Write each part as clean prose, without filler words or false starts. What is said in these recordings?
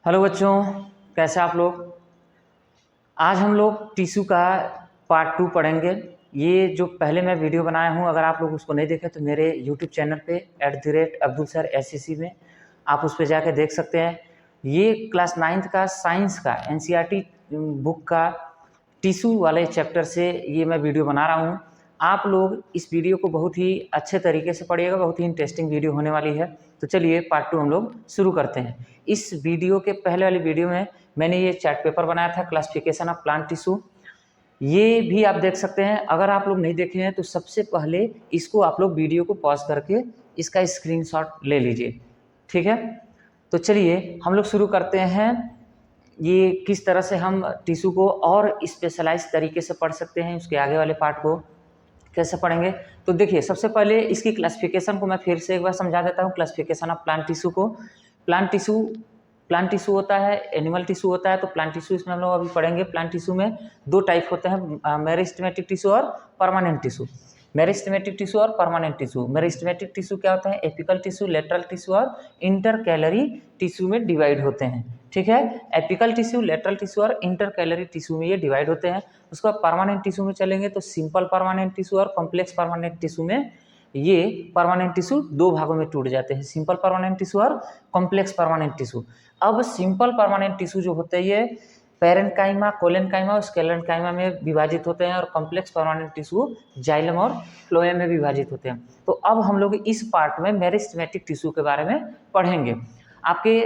Hello बच्चों, कैसे आप लोग। आज हम लोग टिश्यू का पार्ट 2 पढ़ेंगे। ये जो पहले मैं वीडियो बनाया हूँ, अगर आप लोग उसको नहीं देखे तो मेरे यूट्यूब चैनल पे @अब्दुल सर SCC में आप उस पर जाके देख सकते हैं। ये क्लास 9th का साइंस का NCERT बुक का टिश्यू वाले चैप्टर से ये मैं वीडियो बना रहा हूँ। आप लोग इस वीडियो को बहुत ही अच्छे तरीके से पढ़िएगा, बहुत ही इंटरेस्टिंग वीडियो होने वाली है। तो चलिए पार्ट 2 हम लोग शुरू करते हैं। इस वीडियो के पहले वाली वीडियो में मैंने ये चार्ट पेपर बनाया था, क्लासिफिकेशन ऑफ प्लांट टिश्यू। ये भी आप देख सकते हैं। अगर आप लोग नहीं देखे हैं तो सबसे पहले इसको आप लोग वीडियो को पॉज करके इसका स्क्रीनशॉट ले लीजिए, ठीक है। तो चलिए हम लोग शुरू करते हैं। ये किस तरह से हम टिश्यू को और स्पेशलाइज तरीके से पढ़ सकते हैं, उसके आगे वाले पार्ट को कैसे पढ़ेंगे। तो देखिए, सबसे पहले इसकी क्लासिफिकेशन को मैं फिर से एक बार समझा देता हूँ। क्लासिफिकेशन ऑफ प्लांट टिश्यू को, प्लांट टिश्यू होता है, एनिमल टिश्यू होता है। तो प्लांट टिश्यू इसमें हम लोग अभी पढ़ेंगे। प्लांट टिश्यू में दो टाइप होते हैं, मेरिस्टेमेटिक टिश्यू और परमानेंट टिश्यू। मेरिस्टेमेटिक टिश्यू और परमानेंट टिश्यू। मेरिस्टेमेटिक टिश्यू क्या होता है, एपिकल टिश्यू, लेटरल टिश्यू और इंटरकैलरी टिश्यू में डिवाइड होते हैं, ठीक है। एपिकल टिश्यू, लेटरल टिश्यू और इंटरकैलरी टिश्यू में ये डिवाइड होते हैं। उसके बाद परमानेंट टिश्यू में चलेंगे तो सिंपल परमानेंट टिश्यू और कॉम्प्लेक्स परमानेंट टिश्यू में ये परमानेंट टिश्यू दो भागों में टूट जाते हैं, सिंपल परमानेंट टिश्यू और कॉम्प्लेक्स परमानेंट टिश्यू। अब सिंपल परमानेंट टिश्यू जो होते हैं ये पेरेन्काइमा, कोलेनकाइमा और स्केलेनकाइमा में विभाजित होते हैं, और कॉम्प्लेक्स परमानेंट टिश्यू जाइलम और फ्लोएम में विभाजित होते हैं। तो अब हम लोग इस पार्ट में मेरिस्टेमेटिक टिश्यू के बारे में पढ़ेंगे। आपके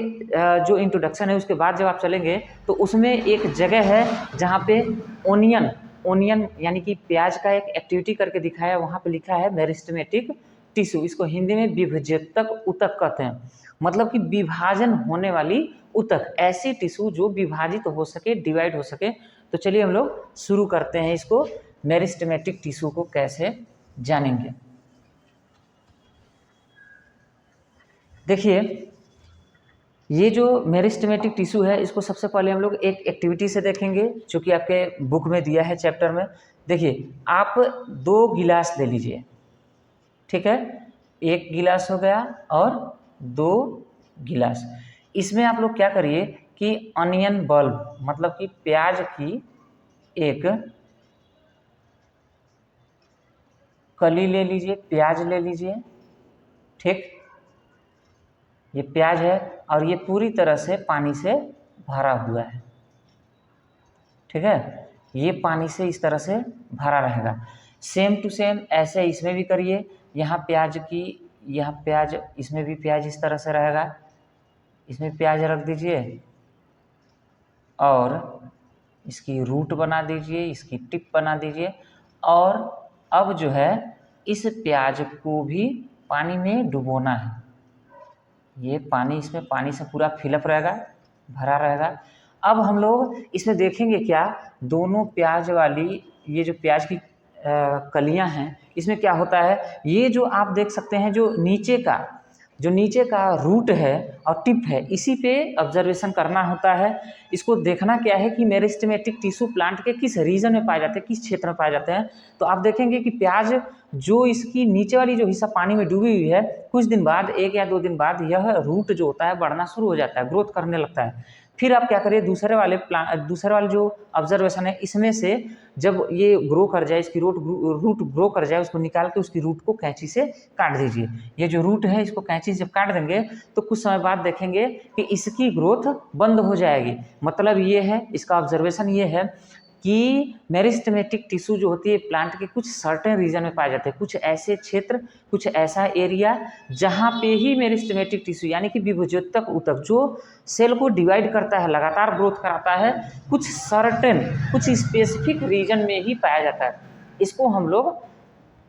जो इंट्रोडक्शन है उसके बाद जब आप चलेंगे तो उसमें एक जगह है जहाँ पे ओनियन यानी कि प्याज का एक एक्टिविटी करके दिखाया, वहाँ पे लिखा है मेरिस्टेमेटिक टिश्यू। इसको हिंदी में विभज्यतक ऊतक कहते हैं, मतलब कि विभाजन होने वाली ऊतक, ऐसी टिश्यू जो विभाजित हो सके, डिवाइड हो सके। तो चलिए हम लोग शुरू करते हैं इसको, मेरिस्टेमेटिक टिश्यू को कैसे जानेंगे। देखिए, ये जो मेरिस्टेमेटिक टिश्यू है इसको सबसे पहले हम लोग एक एक्टिविटी से देखेंगे जो कि आपके बुक में दिया है चैप्टर में। देखिए, आप 2 गिलास ले लीजिए, ठीक है। 1 गिलास हो गया और 2 गिलास। इसमें आप लोग क्या करिए कि अनियन बल्ब मतलब कि प्याज की एक कली ले लीजिए, प्याज ले लीजिए, ठीक। ये प्याज है और ये पूरी तरह से पानी से भरा हुआ है, ठीक है। ये पानी से इस तरह से भरा रहेगा। सेम टू सेम ऐसे इसमें भी करिए। यहाँ प्याज, इसमें भी प्याज इस तरह से रहेगा। इसमें प्याज रख दीजिए और इसकी रूट बना दीजिए, इसकी टिप बना दीजिए। और अब जो है इस प्याज को भी पानी में डुबोना है। ये पानी, इसमें पानी से पूरा फिलअप रहेगा, भरा रहेगा। अब हम लोग इसमें देखेंगे क्या, दोनों प्याज वाली ये जो प्याज की कलियां हैं, इसमें क्या होता है, ये जो आप देख सकते हैं जो नीचे का रूट है और टिप है, इसी पे ऑब्जर्वेशन करना होता है। इसको देखना क्या है कि मेरिस्टेमेटिक टिश्यू प्लांट के किस रीजन में पाए जाते हैं, किस क्षेत्र में पाए जाते हैं। तो आप देखेंगे कि प्याज जो इसकी नीचे वाली जो हिस्सा पानी में डूबी हुई है, कुछ दिन बाद, 1 या 2 दिन बाद यह रूट जो होता है बढ़ना शुरू हो जाता है, ग्रोथ करने लगता है। फिर आप क्या करिए, दूसरे वाले जो ऑब्जर्वेशन है, इसमें से जब ये ग्रो कर जाए, इसकी रूट ग्रो कर जाए, उसको निकाल के उसकी रूट को कैंची से काट दीजिए। ये जो रूट है इसको कैंची से जब काट देंगे तो कुछ समय बाद देखेंगे कि इसकी ग्रोथ बंद हो जाएगी। मतलब ये है, इसका ऑब्जर्वेशन ये है कि मेरिस्टेमेटिक टिश्यू जो होती है प्लांट के कुछ सर्टेन रीजन में पाए जाते हैं, कुछ ऐसे क्षेत्र, कुछ ऐसा एरिया जहाँ पे ही मेरिस्टेमेटिक टिश्यू यानी कि विभज्योतक ऊतक जो सेल को डिवाइड करता है, लगातार ग्रोथ कराता है, कुछ सर्टेन, कुछ स्पेसिफिक रीजन में ही पाया जाता है। इसको हम लोग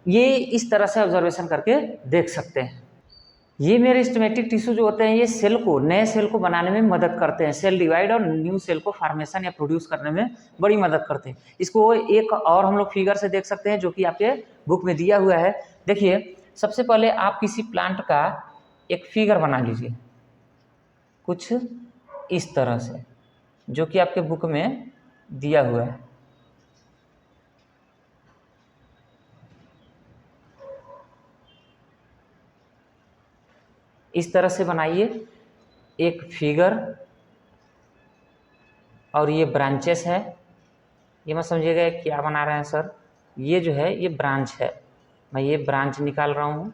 ये इस तरह से ऑब्जर्वेशन करके देख सकते हैं। ये मेरिस्टेमेटिक टिश्यू जो होते हैं ये नए सेल को बनाने में मदद करते हैं, सेल डिवाइड और न्यू सेल को फॉर्मेशन या प्रोड्यूस करने में बड़ी मदद करते हैं। इसको एक और हम लोग फिगर से देख सकते हैं जो कि आपके बुक में दिया हुआ है। देखिए, सबसे पहले आप किसी प्लांट का एक फिगर बना लीजिए कुछ इस तरह से, जो कि आपके बुक में दिया हुआ है। इस तरह से बनाइए एक फिगर, और ये ब्रांचेस है। ये मत समझिएगा क्या बना रहे हैं सर, ये जो है ये ब्रांच है, मैं ये ब्रांच निकाल रहा हूँ।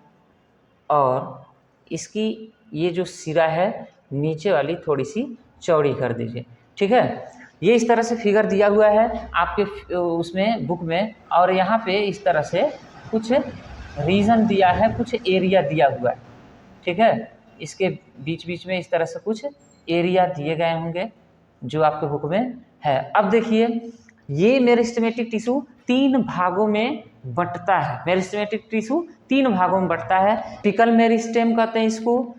और इसकी ये जो सिरा है नीचे वाली थोड़ी सी चौड़ी कर दीजिए, ठीक है। ये इस तरह से फिगर दिया हुआ है आपके उसमें बुक में, और यहाँ पे इस तरह से कुछ रीजन दिया है, कुछ एरिया दिया हुआ है, ठीक है। इसके बीच बीच में इस तरह से कुछ एरिया दिए गए होंगे जो आपके बुक में है। अब देखिए ये मेरिस्टेमेटिक टिश्यू 3 भागों में बंटता है। मेरिस्टेमेटिक टिश्यू 3 भागों में बंटता है। एपिकल मेरिस्टेम कहते हैं इसको,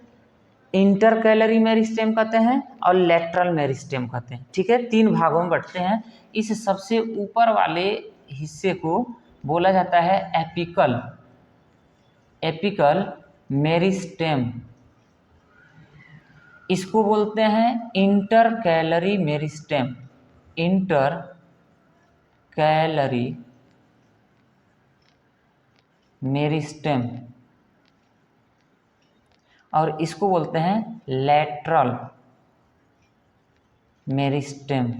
इंटरकैलरी मेरिस्टेम कहते हैं और लेटरल मेरिस्टेम कहते हैं, ठीक है। 3 भागों में बंटते हैं। इस सबसे ऊपर वाले हिस्से को बोला जाता है एपिकल मेरिस्टेम। इसको बोलते हैं इंटरकैलरी मेरिस्टेम, इंटरकैलरी मेरिस्टेम, और इसको बोलते हैं लेटरल मेरिस्टेम।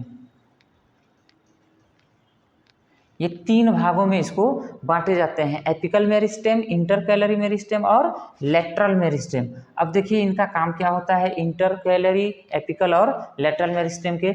ये 3 भागों में इसको बांटे जाते हैं, एपिकल मेरिस्टेम, इंटरकैलरी मेरिस्टेम और लेटरल मेरिस्टेम। अब देखिए इनका काम क्या होता है, इंटरकैलरी, एपिकल और लेटरल मेरिस्टेम के।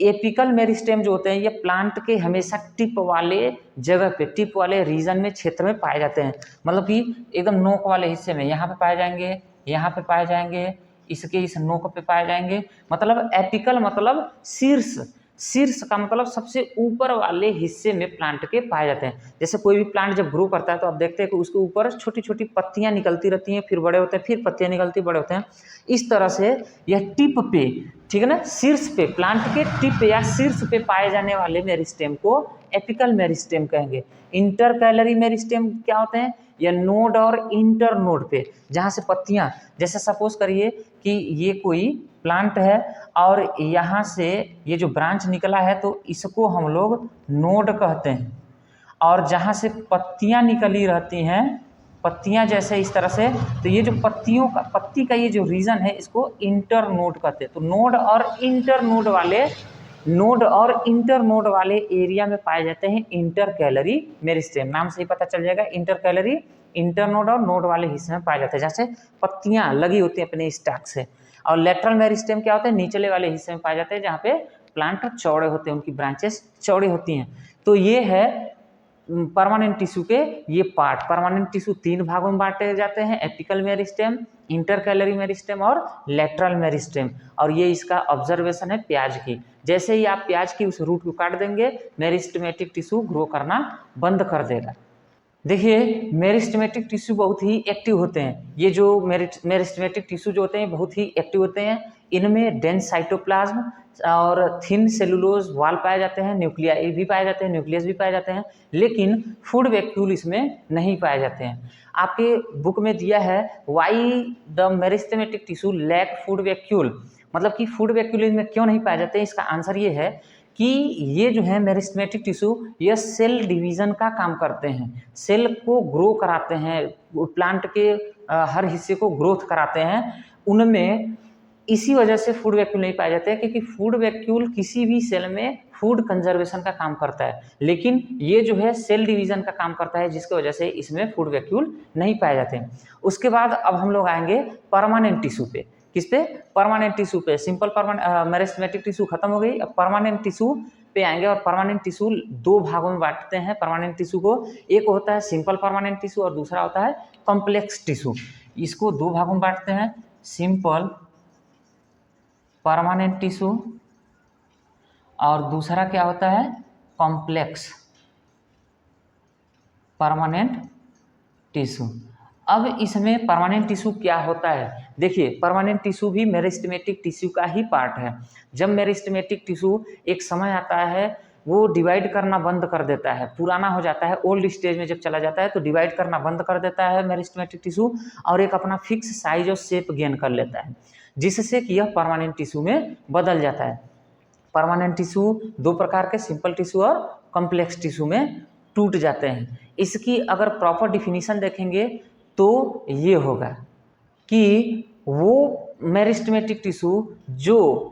एपिकल मेरिस्टेम जो होते हैं ये प्लांट के हमेशा टिप वाले जगह पे, टिप वाले रीजन में, क्षेत्र में पाए जाते हैं। मतलब कि एकदम नोक वाले हिस्से में, यहाँ पे पाए जाएंगे, यहाँ पे पाए जाएंगे, इसके इस नोक पे पाए जाएंगे। मतलब एपिकल मतलब शीर्ष, शीर्ष का मतलब सबसे ऊपर वाले हिस्से में प्लांट के पाए जाते हैं। जैसे कोई भी प्लांट जब ग्रो करता है तो आप देखते हैं कि उसके ऊपर छोटी छोटी पत्तियां निकलती रहती हैं, फिर बड़े होते हैं, फिर पत्तियां निकलती बड़े होते हैं। इस तरह से यह टिप पे, ठीक है ना, शीर्ष पे, प्लांट के टिप या शीर्ष पे पाए जाने वाले मेरिस्टेम को एपिकल मेरिस्टेम कहेंगे। इंटरकैलरी मेरिस्टेम क्या होते हैं, या नोड और इंटर नोड पे, जहाँ से पत्तियां, जैसे सपोज करिए कि ये कोई प्लांट है और यहाँ से ये जो ब्रांच निकला है तो इसको हम लोग नोड कहते हैं। और जहाँ से पत्तियां निकली रहती हैं, पत्तियां जैसे इस तरह से, तो ये जो पत्तियों का, पत्ती का ये जो रीजन है इसको इंटर नोड कहते हैं। तो नोड और इंटर नोड वाले एरिया में पाए जाते हैं इंटरकैलरी मेरिस्टेम। नाम से ही पता चल जाएगा, इंटरकैलरी, इंटरनोड और नोड वाले हिस्से में पाए जाते हैं, जहाँ से पत्तियां लगी होती हैं अपने स्टैक से। और लेटरल मेरिस्टेम क्या होते हैं, निचले वाले हिस्से में पाए जाते हैं, जहाँ पे प्लांट चौड़े होते हैं, उनकी ब्रांचेस चौड़ी होती हैं। तो ये है परमानेंट टिश्यू के ये पार्ट। परमानेंट टिश्यू 3 भागों में बांटे जाते हैं, एपिकल मेरिस्टेम, इंटरकैलरी मेरिस्टेम और लेटरल मेरिस्टेम। और ये इसका ऑब्जर्वेशन है प्याज की, जैसे ही आप प्याज की उस रूट को काट देंगे मेरिस्टेमेटिक टिश्यू ग्रो करना बंद कर देगा। देखिए मेरिस्टेमेटिक टिश्यू बहुत ही एक्टिव होते हैं। ये जो मेरिस्टेमेटिक टिश्यू जो होते हैं बहुत ही एक्टिव होते हैं। इनमें डेंस साइटोप्लाज्म और थिन सेलुलोज वाल पाए जाते हैं, न्यूक्लियाई भी पाए जाते हैं, न्यूक्लियस भी पाए जाते हैं, लेकिन फूड वैक्यूल इसमें नहीं पाए जाते हैं। आपके बुक में दिया है why the meristematic tissue lack food vacuole, मतलब कि फूड वैक्यूल इनमें क्यों नहीं पाए जाते हैं। इसका आंसर ये है कि ये जो है मेरिस्टेमेटिक टिश्यू ये सेल डिवीज़न का काम करते हैं, सेल को ग्रो कराते हैं, प्लांट के हर हिस्से को ग्रोथ कराते हैं। उनमें इसी वजह से फूड वैक्यूल नहीं पाए जाते हैं, क्योंकि फूड वैक्यूल किसी भी सेल में फूड कंजर्वेशन का काम करता है, लेकिन ये जो है सेल डिवीज़न का काम करता है, जिसकी वजह से इसमें फूड वैक्यूल नहीं पाए जाते हैं। उसके बाद अब हम लोग आएंगे परमानेंट टिश्यू पे। किस पे, परमानेंट टिश्यू पे। सिंपल मेरिस्टेमेटिक टिश्यू खत्म हो गई, अब परमानेंट टिश्यू पे आएंगे। और परमानेंट टिश्यू 2 भागों में बांटते हैं परमानेंट टिश्यू को। एक होता है सिंपल परमानेंट टिश्यू और दूसरा होता है कॉम्प्लेक्स टिश्यू। इसको 2 भागों में बांटते हैं, सिंपल परमानेंट टिश्यू और दूसरा क्या होता है, कॉम्प्लेक्स परमानेंट टिश्यू। अब इसमें परमानेंट टिश्यू क्या होता है, देखिए परमानेंट टिश्यू भी मेरिस्टेमेटिक टिश्यू का ही पार्ट है। जब मेरिस्टेमेटिक टिश्यू एक समय आता है वो डिवाइड करना बंद कर देता है, पुराना हो जाता है, ओल्ड स्टेज में जब चला जाता है तो डिवाइड करना बंद कर देता है मेरिस्टेमेटिक टिश्यू, और एक अपना फिक्स साइज और शेप गेन कर लेता है, जिससे कि यह परमानेंट टिश्यू में बदल जाता है। परमानेंट टिश्यू 2 प्रकार के, सिंपल टिश्यू और कॉम्प्लेक्स टिश्यू में टूट जाते हैं। इसकी अगर प्रॉपर डिफिनीशन देखेंगे तो ये होगा कि वो मेरिस्टेमेटिक टिश्यू जो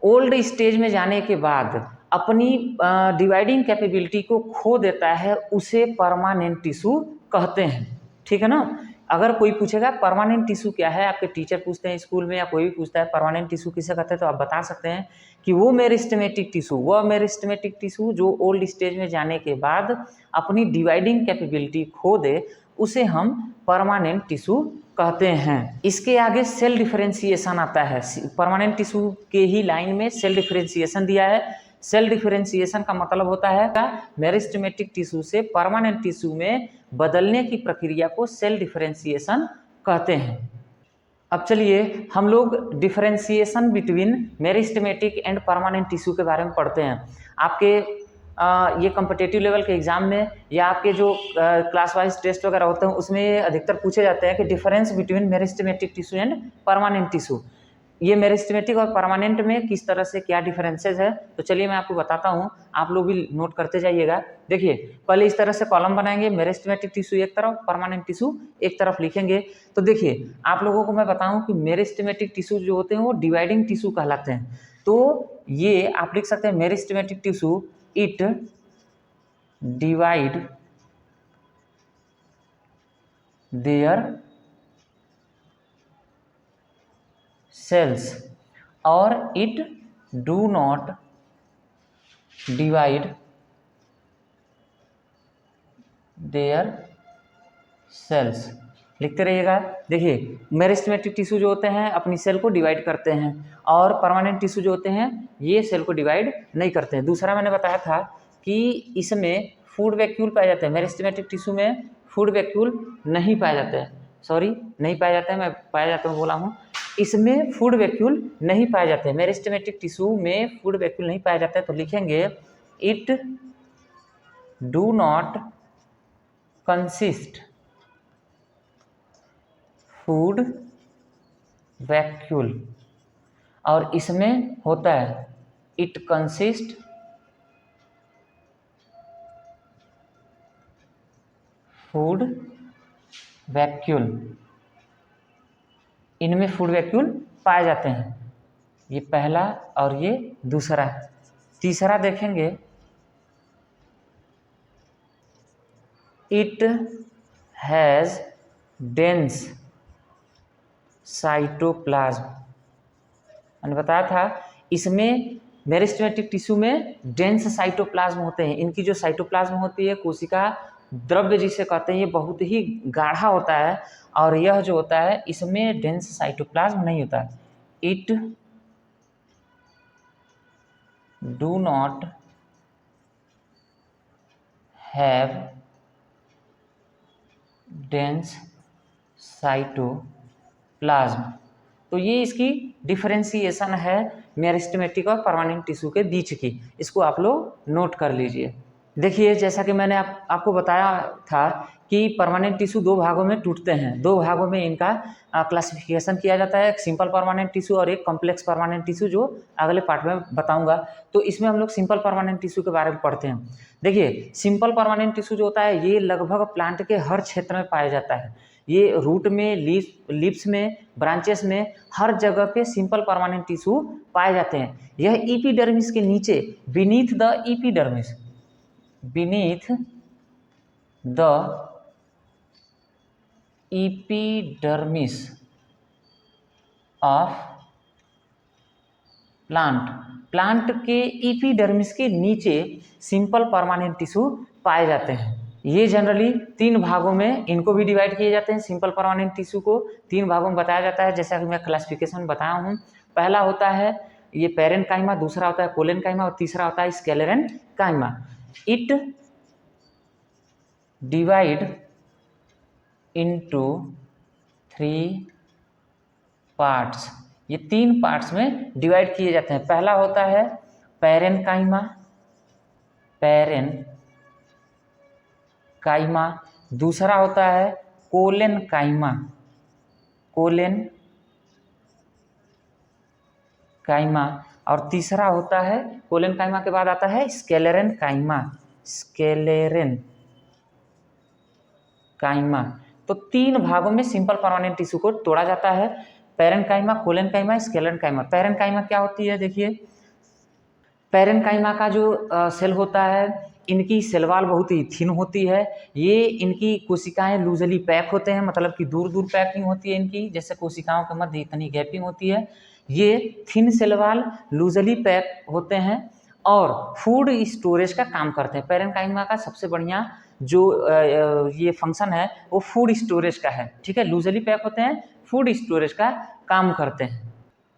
ओल्ड स्टेज में जाने के बाद अपनी डिवाइडिंग कैपेबिलिटी को खो देता है, उसे परमानेंट टिश्यू कहते हैं। ठीक है ना। अगर कोई पूछेगा परमानेंट टिश्यू क्या है, आपके टीचर पूछते हैं स्कूल में या कोई भी पूछता है परमानेंट टिश्यू किसे कहते हैं, तो आप बता सकते हैं कि वो मेरिस्टेमेटिक टिश्यू जो ओल्ड स्टेज में जाने के बाद अपनी डिवाइडिंग कैपेबिलिटी खो दे, उसे हम परमानेंट टिश्यू कहते हैं। इसके आगे सेल डिफरेंशिएशन आता है। परमानेंट टिश्यू के ही लाइन में सेल डिफरेंशिएशन दिया है। सेल डिफरेंशिएशन का मतलब होता है मेरिस्टेमेटिक टिश्यू से परमानेंट टिश्यू में बदलने की प्रक्रिया को सेल डिफरेंशिएशन कहते हैं। अब चलिए हम लोग differentiation between meristematic and permanent tissue के बारे में पढ़ते हैं। आपके ये कॉम्पिटिटिव लेवल के एग्जाम में या आपके जो क्लास वाइज टेस्ट वगैरह होते हैं उसमें अधिकतर पूछे जाते हैं कि difference between meristematic tissue and permanent tissue, ये मेरिस्टेमेटिक और परमानेंट में किस तरह से क्या डिफरेंसेस है। तो चलिए मैं आपको बताता हूँ, आप लोग भी नोट करते जाइएगा। देखिए पहले इस तरह से कॉलम बनाएंगे, मेरिस्टेमेटिक टिश्यू एक तरफ, परमानेंट टिश्यू एक तरफ लिखेंगे। तो देखिए आप लोगों को मैं बताऊँ कि मेरिस्टेमेटिक टिश्यू जो होते हैं वो डिवाइडिंग टिश्यू कहलाते हैं। तो ये आप लिख सकते हैं meristematic tissue it divide their cells or it do not divide their cells। लिखते रहिएगा। देखिए मेरिस्टेमेटिक टिश्यू जो होते हैं अपनी सेल को डिवाइड करते हैं और परमानेंट टिश्यू जो होते हैं ये सेल को डिवाइड नहीं करते हैं। दूसरा मैंने बताया था कि इसमें फूड वैक्यूल पाए जाते हैं, मेरिस्टेमेटिक टिश्यू में फूड वैक्यूल नहीं पाए जाते हैं, सॉरी नहीं पाए जाते हैं, मैं पाया जाता हूँ बोला हूँ, इसमें फूड वैक्यूल नहीं पाए जाते हैं। मेरिस्टेमेटिक टिश्यू में फूड वैक्यूल नहीं पाए जाते हैं, तो लिखेंगे it do not consist food vacuole, और इसमें होता है इट कंसिस्ट फूड वैक्यूल, इनमें फूड वैक्यूल पाए जाते हैं। ये पहला और ये दूसरा। तीसरा देखेंगे इट हैज़ डेंस साइटोप्लाज्म। मैंने बताया था इसमें मेरिस्टेमेटिक टिश्यू में डेंस साइटोप्लाज्म होते हैं। इनकी जो साइटोप्लाज्म होती है कोशिका द्रव्य जिसे कहते हैं, ये बहुत ही गाढ़ा होता है, और यह जो होता है इसमें डेंस साइटोप्लाज्म नहीं होता। It do not have dense cytoplasm. तो ये इसकी डिफरेंशिएशन है मेरिस्टेमेटिक और परमानेंट टिश्यू के बीच की, इसको आप लोग नोट कर लीजिए। देखिए जैसा कि मैंने आपको बताया था कि परमानेंट टिश्यू दो भागों में टूटते हैं, दो भागों में इनका क्लासिफिकेशन किया जाता है, एक सिंपल परमानेंट टिश्यू और एक कॉम्प्लेक्स परमानेंट टिश्यू, जो अगले पार्ट में बताऊंगा। तो इसमें हम लोग सिंपल परमानेंट टिश्यू के बारे में पढ़ते हैं। देखिए सिंपल परमानेंट टिश्यू जो होता है ये लगभग प्लांट के हर क्षेत्र में पाया जाता है। ये रूट में, लीव्स में, ब्रांचेस में, हर जगह पे सिंपल परमानेंट टिश्यू पाए जाते हैं। यह एपिडर्मिस के नीचे, beneath the epidermis, beneath the epidermis of plant के एपिडर्मिस के नीचे सिंपल परमानेंट टिश्यू पाए जाते हैं। ये जनरली तीन भागों में इनको भी डिवाइड किए जाते हैं। सिंपल परमानेंट टिश्यू को तीन भागों में बताया जाता है, जैसा कि मैं क्लासिफिकेशन बताया हूँ। पहला होता है ये पैरेन्काइमा, दूसरा होता है कोलेनकाइमा और तीसरा होता है sclerenchyma. It divide into 3 parts, ये 3 पार्ट्स में डिवाइड किए जाते हैं। पहला होता है पैरेन्काइमा, दूसरा होता है कोलेनकाइमा, और तीसरा होता है कोलेनकाइमा के बाद आता है स्क्लेरेनकाइमा। तो 3 भागों में सिंपल परमानेंट टिश्यू को तोड़ा जाता है। Parenchyma, collenchyma, स्केलेनकाइमा। पैरेन्काइमा क्या होती है, देखिए पैरेन्काइमा का जो सेल होता है, इनकी सेल वॉल बहुत ही थिन होती है। ये इनकी कोशिकाएं लूजली पैक होते हैं, मतलब कि दूर दूर पैकिंग होती है इनकी, जैसे कोशिकाओं के मध्य इतनी गैपिंग होती है। ये thin cell wall loosely pack होते हैं और फूड स्टोरेज का काम करते हैं। पैरेन्काइमा का सबसे बढ़िया जो ये फंक्शन है वो फूड स्टोरेज का है, ठीक है। लूजली पैक होते हैं, फूड स्टोरेज का काम करते हैं।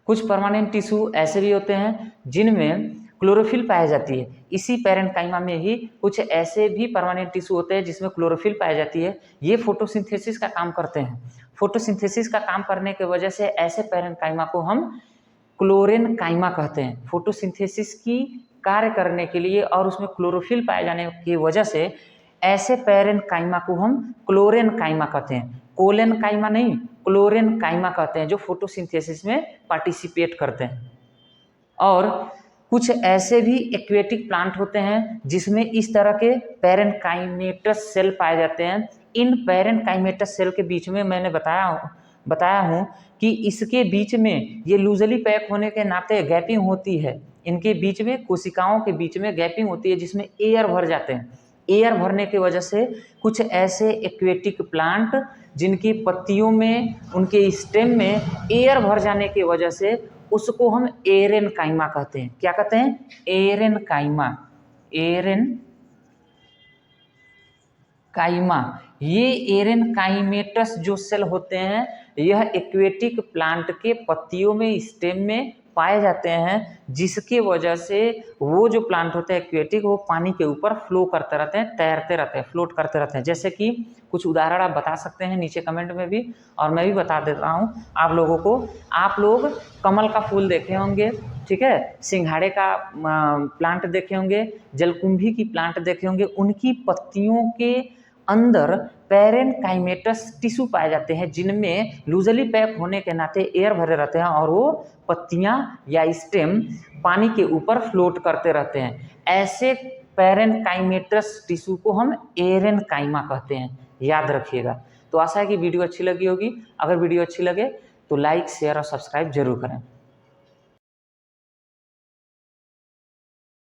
कुछ परमानेंट टिश्यू ऐसे भी होते हैं जिनमें क्लोरोफिल पाई जाती है। इसी पैरेन्काइमा में ही कुछ ऐसे भी परमानेंट टिश्यू होते हैं जिसमें क्लोरोफिल पाई जाती है। ये फोटोसिंथेसिस का काम करते हैं। फोटोसिंथेसिस का काम करने की वजह से ऐसे पैरेन्काइमा को हम क्लोरेनकाइमा कहते हैं। फोटोसिंथेसिस की कार्य करने के लिए और उसमें क्लोरोफिल पाए जाने की वजह से ऐसे पैरेन्काइमा को हम क्लोरेनकाइमा कहते हैं। कोलेनकाइमा नहीं, क्लोरेनकाइमा कहते हैं, जो फोटोसिंथेसिस में पार्टिसिपेट करते हैं। और कुछ ऐसे भी एक्वेटिक प्लांट होते हैं जिसमें इस तरह के पैरेन्काइमेटस सेल पाए जाते हैं। इन पैरेन्काइमेटस सेल के बीच में मैंने बताया हूँ कि इसके बीच में ये लूजली पैक होने के नाते गैपिंग होती है। इनके बीच में, कोशिकाओं के बीच में गैपिंग होती है जिसमें एयर भर जाते हैं। एयर भरने की वजह से कुछ ऐसे एक्वेटिक प्लांट जिनकी पत्तियों में, उनके स्टेम में एयर भर जाने की वजह से उसको हम एरेनकाइमा कहते हैं। क्या कहते हैं? एरेनकाइमा। एरेनकाइमा। ये एरेनकाइमेटस जो सेल होते हैं, यह एक्वेटिक प्लांट के पत्तियों में, स्टेम में पाए जाते हैं, जिसके वजह से वो जो प्लांट होते हैं एक्वेटिक, वो पानी के ऊपर फ्लो करते रहते हैं, तैरते रहते हैं, फ्लोट करते रहते हैं। जैसे कि कुछ उदाहरण आप बता सकते हैं नीचे कमेंट में भी, और मैं भी बता देता हूँ आप लोगों को। आप लोग कमल का फूल देखे होंगे, ठीक है, सिंघाड़े का प्लांट देखे होंगे, जलकुंभी की प्लांट देखे होंगे। उनकी पत्तियों के अंदर पैरेन्काइमेटस टिश्यू पाए जाते हैं जिनमें लूजली पैक होने के नाते एयर भरे रहते हैं और वो पत्तियां या स्टेम पानी के ऊपर फ्लोट करते रहते हैं। ऐसे पैरेन्काइमेटस टिश्यू को हम एरेनकाइमा कहते हैं, याद रखिएगा। तो आशा है कि वीडियो अच्छी लगी होगी। अगर वीडियो अच्छी लगे तो लाइक, शेयर और सब्सक्राइब जरूर करें।